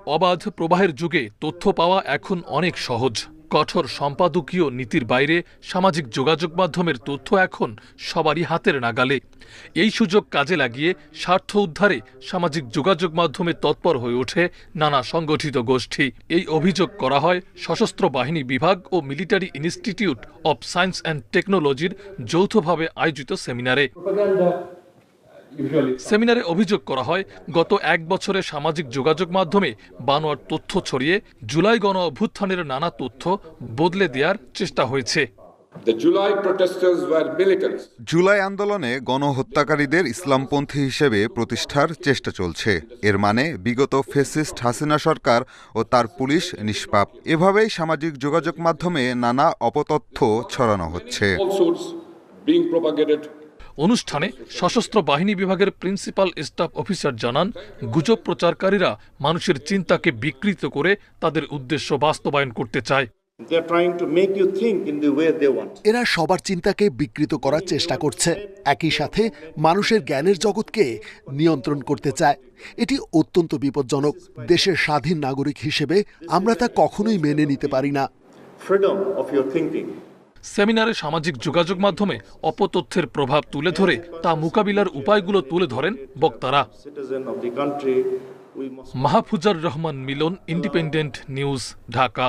অবাধ প্রবাহের যুগে তথ্য পাওয়া এখন অনেক সহজ। কঠোর সম্পাদকীয় নীতির বাইরে সামাজিক যোগাযোগ মাধ্যমের তথ্য এখন সবারই হাতের নাগালে। এই সুযোগ কাজে লাগিয়ে স্বার্থ উদ্ধারে সামাজিক যোগাযোগ মাধ্যমে তৎপর হয়ে ওঠে নানা সংগঠিত গোষ্ঠী। এই অভিযোগ করা হয় সশস্ত্র বাহিনী বিভাগ ও military institute of science and টেকনোলজির যৌথভাবে আয়োজিত সেমিনারে। সেমিনারে অভিযোগ করা হয়, গত এক বছরে সামাজিক যোগাযোগ মাধ্যমে বানোয়ার তথ্য ছড়িয়ে জুলাই গণ অভ্যুত্থানের নানা তথ্য বদলে দেওয়ার চেষ্টা হয়েছে। জুলাই আন্দোলনে গণহত্যাকারীদের ইসলামপন্থী হিসেবে প্রতিষ্ঠার চেষ্টা চলছে। এর মানে বিগত ফ্যাসিস্ট হাসিনা সরকার ও তার পুলিশ নিষ্পাপ। এভাবেই সামাজিক যোগাযোগ মাধ্যমে নানা অপতথ্য ছড়ানো হচ্ছে। অনুষ্ঠানে সশস্ত্র বাহিনী বিভাগের প্রিন্সিপাল স্টাফ অফিসার জানান, গুজব প্রচারকারীরা মানুষের চিন্তাকে বিকৃত করে তাদের উদ্দেশ্য বাস্তবায়ন করতে চায়। এরা সবার চিন্তাকে বিকৃত করার চেষ্টা করছে, একই সাথে মানুষের জ্ঞানের জগৎকে নিয়ন্ত্রণ করতে চায়। এটি অত্যন্ত বিপজ্জনক। দেশের স্বাধীন নাগরিক হিসেবে আমরা তা কখনোই মেনে নিতে পারি না। সেমিনারে সামাজিক যোগাযোগ মাধ্যমে অপতথ্যের প্রভাব তুলে ধরে তা মোকাবিলার উপায়গুলো তুলে ধরেন বক্তারা। মাহফুজার রহমান মিলন, ইন্ডিপেন্ডেন্ট নিউজ, ঢাকা।